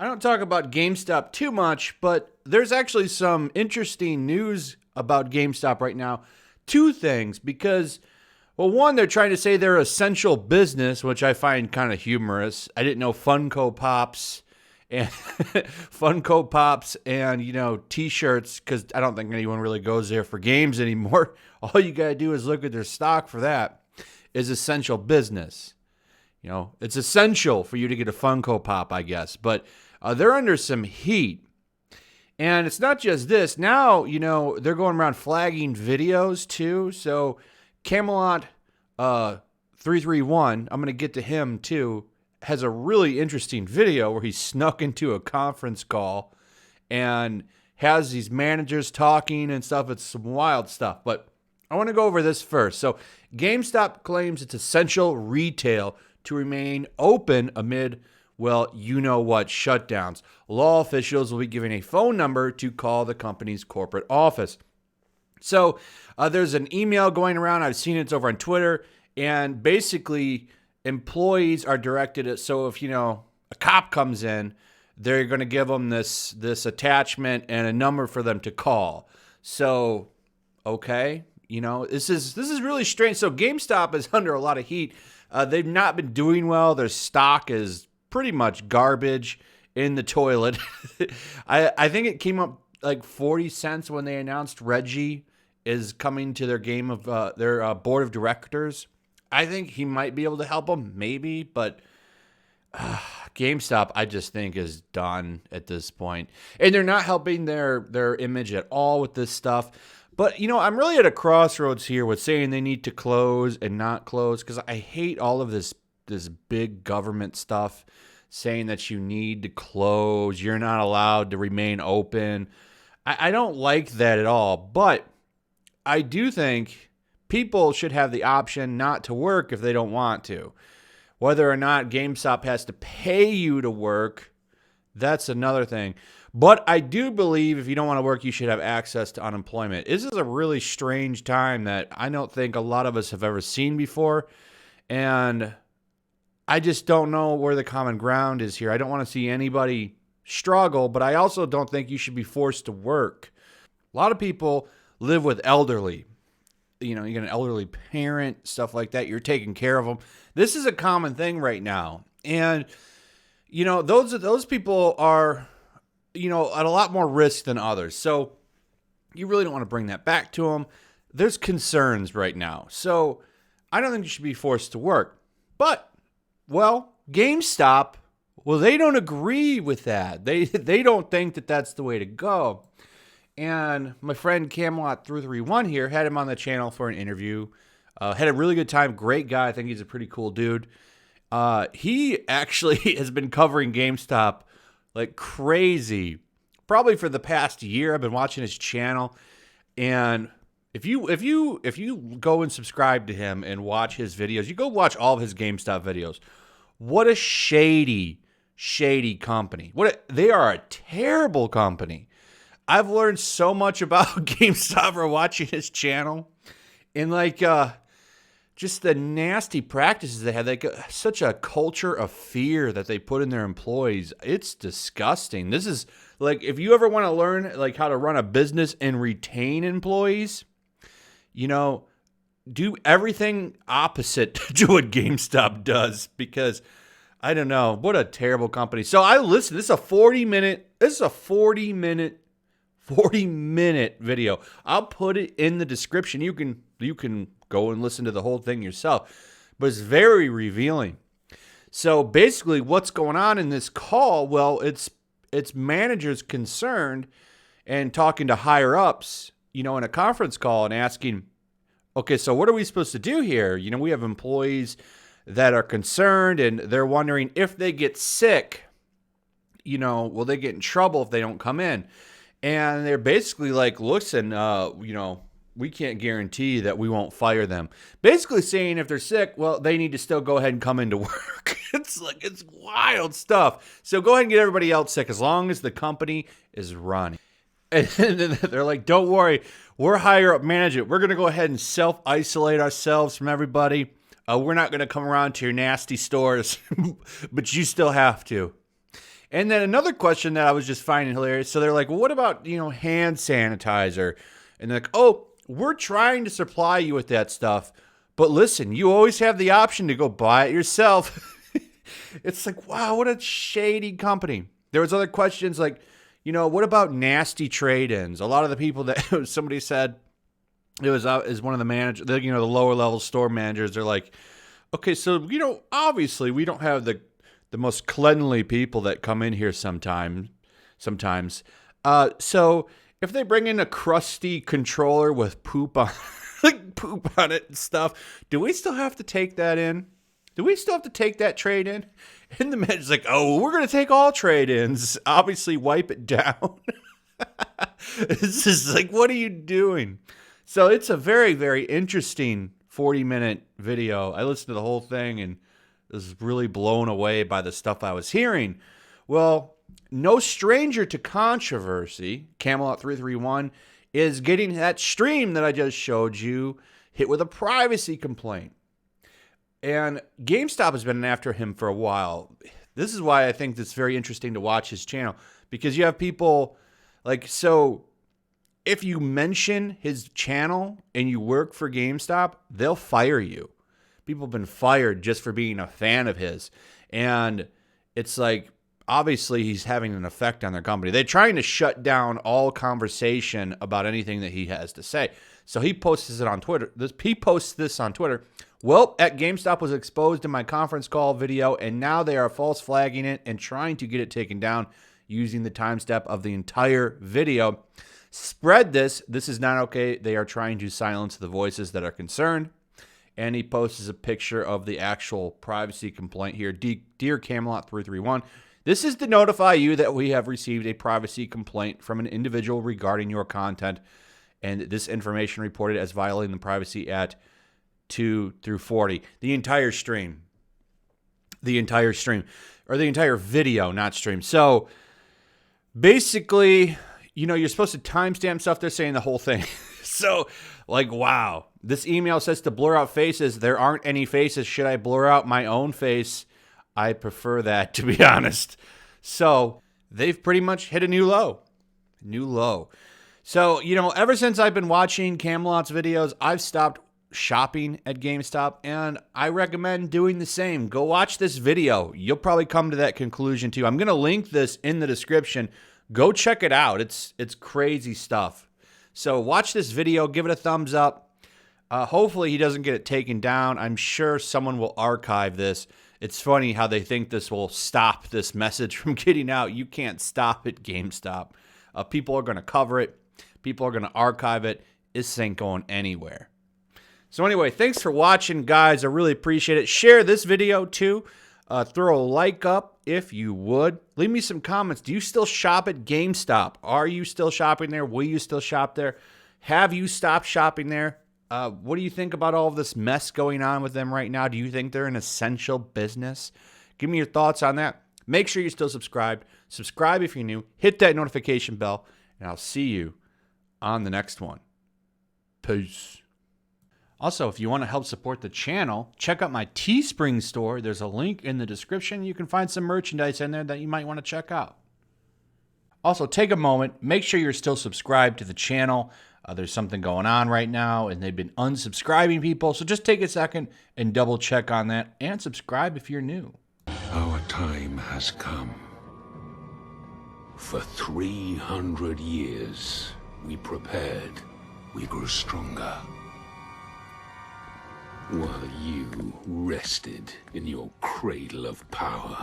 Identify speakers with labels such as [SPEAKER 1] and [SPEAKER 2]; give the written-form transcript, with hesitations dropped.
[SPEAKER 1] I don't talk about GameStop too much, but there's actually some interesting news about GameStop right now. Two things, because, well, one, they're trying to say they're essential business, which I find kind of humorous. I didn't know Funko Pops and T-shirts, because I don't think anyone really goes there for games anymore. All you got to do is look at their stock for that, is essential business. It's essential for you to get a Funko Pop, I guess, but they're under some heat. And it's not just this. Now, they're going around flagging videos too. So CAMELOT331, I'm going to get to him too, has a really interesting video where he snuck into a conference call and has these managers talking and stuff. It's some wild stuff. But I want to go over this first. So GameStop claims it's essential retail to remain open amid shutdowns. Law officials will be given a phone number to call the company's corporate office. So there's an email going around. I've seen it's over on Twitter. And basically, employees are directed at, so if, a cop comes in, they're going to give them this attachment and a number for them to call. So, okay, this is really strange. So GameStop is under a lot of heat. They've not been doing well. Their stock is pretty much garbage in the toilet. I think it came up like 40 cents when they announced Reggie is coming to their their board of directors. I think he might be able to help them, maybe, but GameStop, I just think, is done at this point. And they're not helping their image at all with this stuff. But, I'm really at a crossroads here with saying they need to close and not close, because I hate all of this big government stuff saying that you need to close, you're not allowed to remain open. I don't like that at all, but I do think people should have the option not to work if they don't want to. Whether or not GameStop has to pay you to work, that's another thing. But I do believe if you don't want to work, you should have access to unemployment. This is a really strange time that I don't think a lot of us have ever seen before. And I just don't know where the common ground is here. I don't want to see anybody struggle, but I also don't think you should be forced to work. A lot of people live with elderly. You get an elderly parent, stuff like that. You're taking care of them. This is a common thing right now. And, those people are, at a lot more risk than others. So you really don't want to bring that back to them. There's concerns right now. So I don't think you should be forced to work. But, GameStop, they don't agree with that. They don't think that that's the way to go. And my friend CAMELOT331 here had him on the channel for an interview. Had a really good time. Great guy. I think he's a pretty cool dude. He actually has been covering GameStop like crazy, probably for the past year. I've been watching his channel, and if you go and subscribe to him and watch his videos, you go watch all of his GameStop videos. What a shady company. They are a terrible company. I've learned so much about GameStop for watching his channel, and just the nasty practices they have. They got such a culture of fear that they put in their employees. It's disgusting. This is if you ever want to learn how to run a business and retain employees, do everything opposite to what GameStop does, because I don't know, what a terrible company. So I listened. This is a 40-minute video. I'll put it in the description. You can go and listen to the whole thing yourself. But it's very revealing. So basically what's going on in this call, it's managers concerned and talking to higher ups, in a conference call and asking, okay, so what are we supposed to do here? We have employees that are concerned, and they're wondering if they get sick, will they get in trouble if they don't come in? And they're basically listen, we can't guarantee that we won't fire them. Basically saying if they're sick, they need to still go ahead and come into work. It's wild stuff. So go ahead and get everybody else sick as long as the company is running. And then they're like, don't worry, we're higher up management. We're going to go ahead and self-isolate ourselves from everybody. We're not going to come around to your nasty stores, but you still have to. And then another question that I was just finding hilarious. So they're like, well, what about, hand sanitizer? And they're like, oh, we're trying to supply you with that stuff. But listen, you always have the option to go buy it yourself. It's like, wow, what a shady company. There was other questions like, what about nasty trade-ins? A lot of the people that somebody said it was is one of the managers, the lower level store managers. They're like, okay, so, obviously we don't have the most cleanly people that come in here sometimes. So if they bring in a crusty controller with poop on, poop on it and stuff, do we still have to take that in? Do we still have to take that trade in? And the manager's like, oh, we're going to take all trade-ins. Obviously wipe it down. It's just like, what are you doing? So it's a very, very interesting 40-minute video. I listened to the whole thing and was really blown away by the stuff I was hearing. Well, no stranger to controversy, CAMELOT331 is getting that stream that I just showed you hit with a privacy complaint. And GameStop has been after him for a while. This is why I think it's very interesting to watch his channel, because you have people like, so if you mention his channel and you work for GameStop, they'll fire you. People have been fired just for being a fan of his. And it's like, obviously he's having an effect on their company. They're trying to shut down all conversation about anything that he has to say. So he posts it on Twitter. He posts this on Twitter. Well, at GameStop was exposed in my conference call video, and now they are false flagging it and trying to get it taken down using the timestamp of the entire video. Spread this. This is not okay. They are trying to silence the voices that are concerned. And he posts a picture of the actual privacy complaint here. Dear CAMELOT331, this is to notify you that we have received a privacy complaint from an individual regarding your content, and this information reported as violating the privacy at 2 through 40. The entire stream. Or the entire video, not stream. So basically, you're supposed to timestamp stuff. They're saying the whole thing. So, like, wow. This email says to blur out faces. There aren't any faces. Should I blur out my own face? I prefer that, to be honest. So they've pretty much hit a new low. So, ever since I've been watching Camelot's videos, I've stopped shopping at GameStop, and I recommend doing the same. Go watch this video. You'll probably come to that conclusion too. I'm going to link this in the description. Go check it out. It's crazy stuff. So watch this video. Give it a thumbs up. Hopefully he doesn't get it taken down. I'm sure someone will archive this. It's funny how they think this will stop this message from getting out. You can't stop it, GameStop. People are going to cover it. People are going to archive it. This ain't going anywhere. So anyway, thanks for watching, guys. I really appreciate it. Share this video, too. Throw a like up if you would. Leave me some comments. Do you still shop at GameStop? Are you still shopping there? Will you still shop there? Have you stopped shopping there? What do you think about all of this mess going on with them right now? Do you think they're an essential business? Give me your thoughts on that. Make sure you're still subscribed. Subscribe if you're new. Hit that notification bell, and I'll see you on the next one. Peace. Also, if you want to help support the channel, check out my Teespring store. There's a link in the description. You can find some merchandise in there that you might want to check out. Also, take a moment. Make sure you're still subscribed to the channel. There's something going on right now, and they've been unsubscribing people. So just take a second and double check on that, and subscribe if you're new.
[SPEAKER 2] Our time has come. For 300 years, we prepared. We grew stronger. While you rested in your cradle of power.